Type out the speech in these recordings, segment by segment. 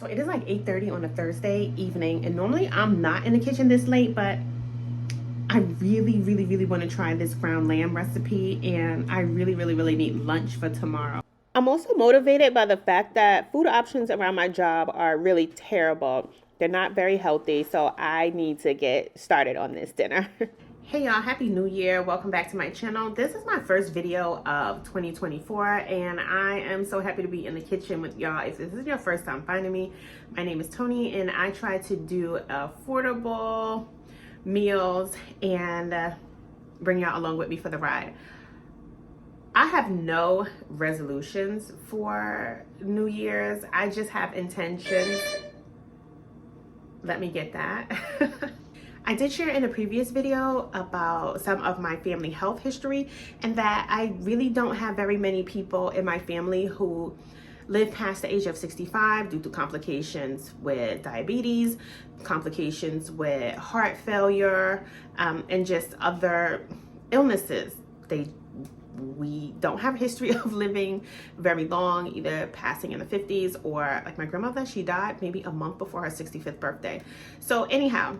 So it is like 8:30 on a Thursday evening, and normally I'm not in the kitchen this late, but I really want to try this ground lamb recipe, and I really need lunch for tomorrow. I'm also motivated by the fact that food options around my job are really terrible. They're not very healthy, so I need to get started on this dinner. Hey y'all, happy new year. Welcome back to my channel. This is my first video of 2024 and I am so happy to be in the kitchen with y'all. If this is your first time finding me, my name is Tony and I try to do affordable meals and bring y'all along with me for the ride. I have no resolutions for New Year's. I just have intentions. Let me get that. I did share in a previous video about some of my family health history and that I really don't have very many people in my family who live past the age of 65 due to complications with diabetes, complications with heart failure, and just other illnesses. We don't have a history of living very long, either passing in the 50s or like my grandmother, she died maybe a month before her 65th birthday. So anyhow,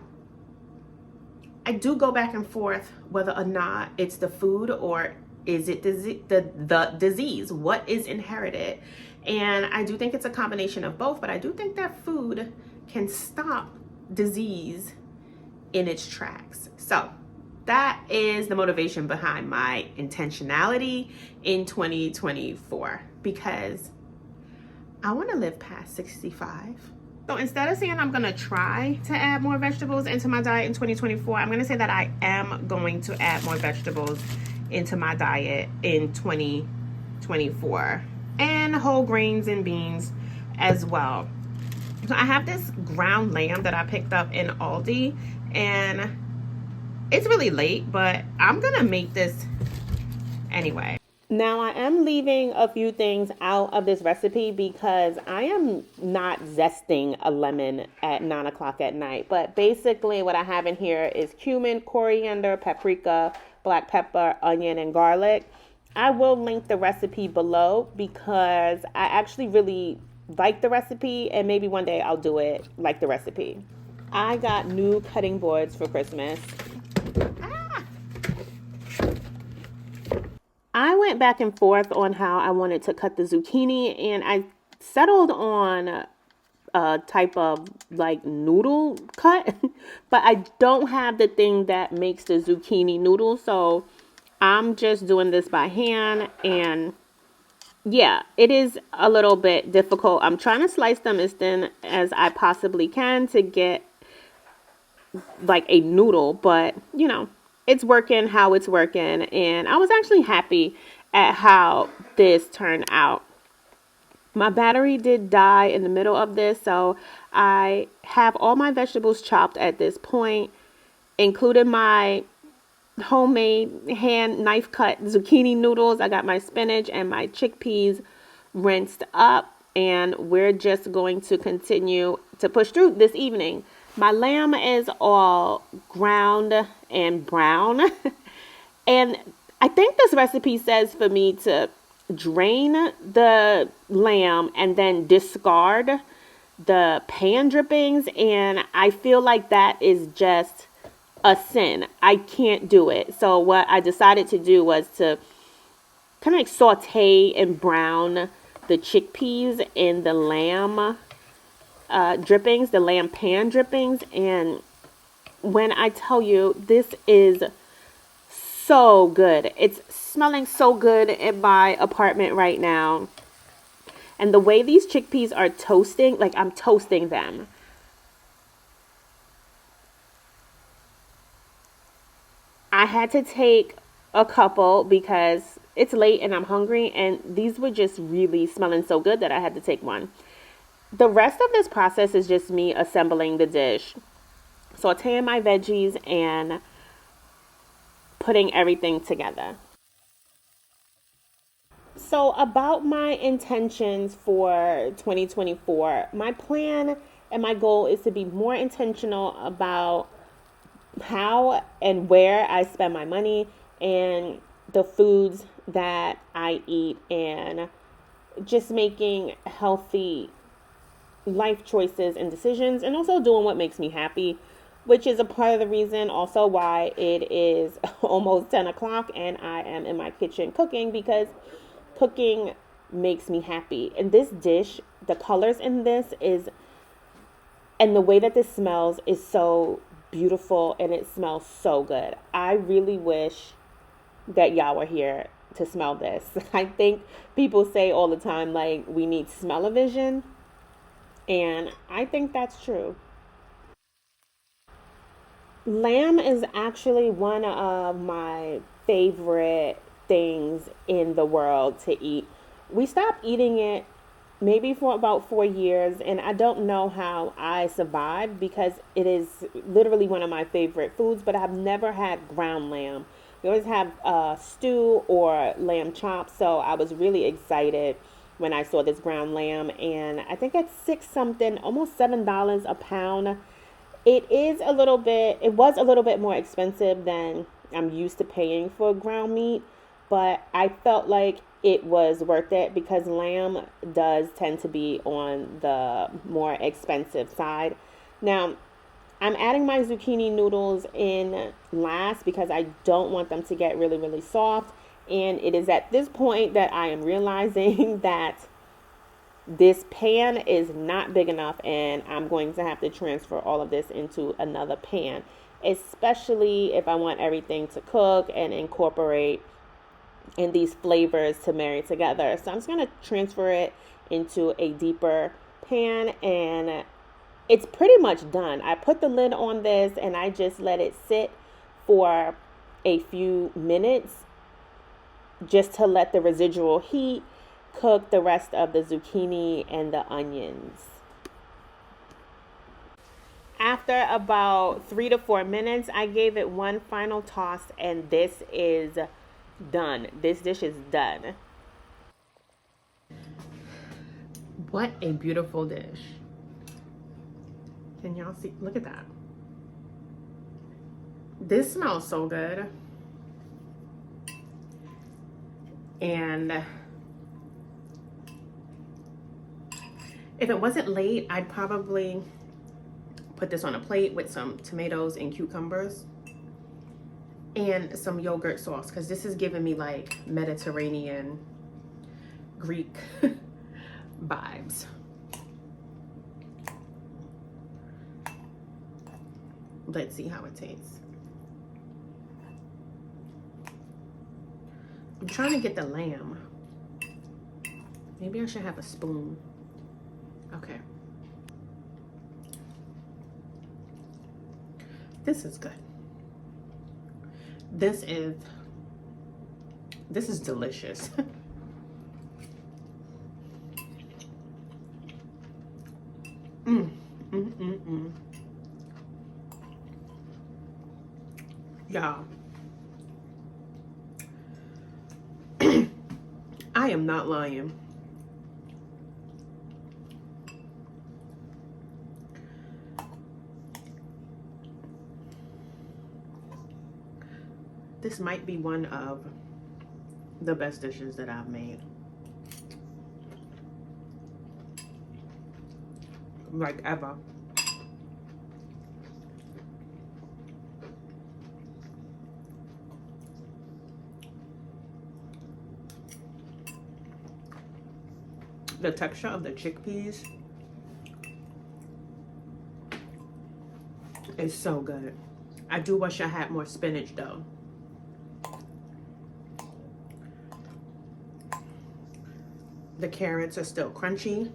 I do go back and forth whether or not it's the food or is it the disease, what is inherited. And I do think it's a combination of both, but I do think that food can stop disease in its tracks. So that is the motivation behind my intentionality in 2024, because I want to live past 65. So instead of saying I'm going to try to add more vegetables into my diet in 2024, I'm going to say that I am going to add more vegetables into my diet in 2024, and whole grains and beans as well. So I have this ground lamb that I picked up in Aldi, and it's really late, but I'm going to make this anyway. Now I am leaving a few things out of this recipe because I am not zesting a lemon at 9 o'clock at night. But basically what I have in here is cumin, coriander, paprika, black pepper, onion, and garlic. I will link the recipe below because I actually really like the recipe, and maybe one day I'll do it like the recipe. I got new cutting boards for Christmas. I went back and forth on how I wanted to cut the zucchini, and I settled on a type of like noodle cut, but I don't have the thing that makes the zucchini noodle, so I'm just doing this by hand. And yeah, it is a little bit difficult. I'm trying to slice them as thin as I possibly can to get like a noodle, but you know, it's working how it's working, and I was actually happy at how this turned out. My battery did die in the middle of this, so I have all my vegetables chopped at this point, including my homemade hand knife cut zucchini noodles. I got my spinach and my chickpeas rinsed up, and we're just going to continue to push through this evening. My lamb is all ground and brown. And I think this recipe says for me to drain the lamb and then discard the pan drippings. And I feel like that is just a sin. I can't do it. So what I decided to do was to kind of like saute and brown the chickpeas in the lamb drippings, the lamb pan drippings. And when I tell you, this is so good. It's smelling so good in my apartment right now. And the way these chickpeas are toasting, like I'm toasting them. I had to take a couple because it's late and I'm hungry, and these were just really smelling so good that I had to take one. The rest of this process is just me assembling the dish, sauteing my veggies, and putting everything together. So about my intentions for 2024, my plan and my goal is to be more intentional about how and where I spend my money and the foods that I eat, and just making healthy life choices and decisions, and also doing what makes me happy, which is a part of the reason also why it is almost 10 o'clock and I am in my kitchen cooking, because cooking makes me happy. And this dish, the colors in this is, and the way that this smells is so beautiful, and it smells so good. I really wish that y'all were here to smell this. I think people say all the time, like, we need smell-o-vision, and I think that's true. Lamb is actually one of my favorite things in the world to eat. We stopped eating it maybe for about 4 years, and I don't know how I survived because it is literally one of my favorite foods, but I've never had ground lamb. We always have stew or lamb chops, so I was really excited when I saw this ground lamb, and I think it's six something, almost $7 a pound. It was a little bit more expensive than I'm used to paying for ground meat, but I felt like it was worth it because lamb does tend to be on the more expensive side. Now, I'm adding my zucchini noodles in last because I don't want them to get really, really soft. And it is at this point that I am realizing that this pan is not big enough, and I'm going to have to transfer all of this into another pan, especially if I want everything to cook and incorporate and these flavors to marry together. So I'm just going to transfer it into a deeper pan, and it's pretty much done. I put the lid on this and I just let it sit for a few minutes just to let the residual heat cook the rest of the zucchini and the onions. After about 3 to 4 minutes, I gave it one final toss, and this is done. This dish is done. What a beautiful dish. Can y'all see? Look at that. This smells so good. And if it wasn't late, I'd probably put this on a plate with some tomatoes and cucumbers and some yogurt sauce, because this is giving me like Mediterranean, Greek vibes. Let's see how it tastes. I'm trying to get the lamb. Maybe I should have a spoon. Okay. This is good. This is delicious. Y'all, I am not lying. This might be one of the best dishes that I've made. Like ever. The texture of the chickpeas is so good. I do wish I had more spinach though. The carrots are still crunchy.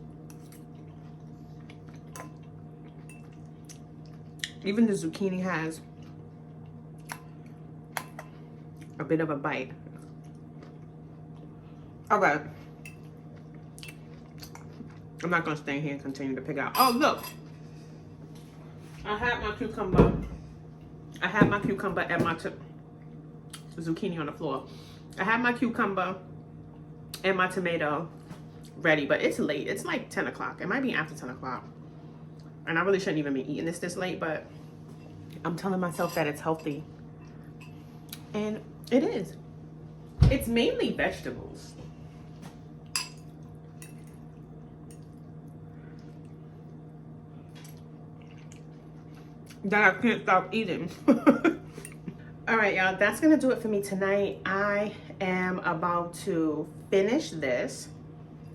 Even the zucchini has a bit of a bite. All right. I'm not gonna stay here and continue to pick out. Oh, look. I had my cucumber. I had my cucumber and my zucchini on the floor. I had my cucumber and my tomato ready, but it's late. It's like 10 o'clock. It might be after 10 o'clock. And I really shouldn't even be eating this late, but I'm telling myself that it's healthy. And it is. It's mainly vegetables. that I can't stop eating. All right, y'all, that's gonna do it for me tonight. I am about to finish this.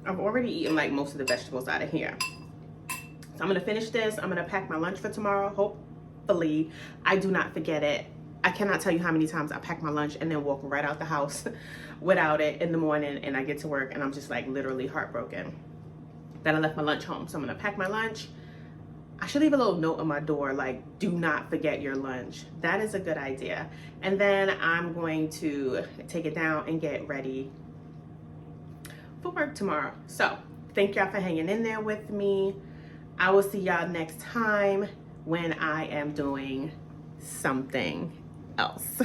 I've already eaten like most of the vegetables out of here. So I'm gonna finish this. I'm gonna pack my lunch for tomorrow. Hopefully, I do not forget it. I cannot tell you how many times I pack my lunch and then walk right out the house without it in the morning, and I get to work and I'm just like literally heartbroken that I left my lunch home. So I'm gonna pack my lunch. I should leave a little note on my door like, do not forget your lunch. That is a good idea. And then I'm going to take it down and get ready for work tomorrow. So thank y'all for hanging in there with me. I will see y'all next time when I am doing something else.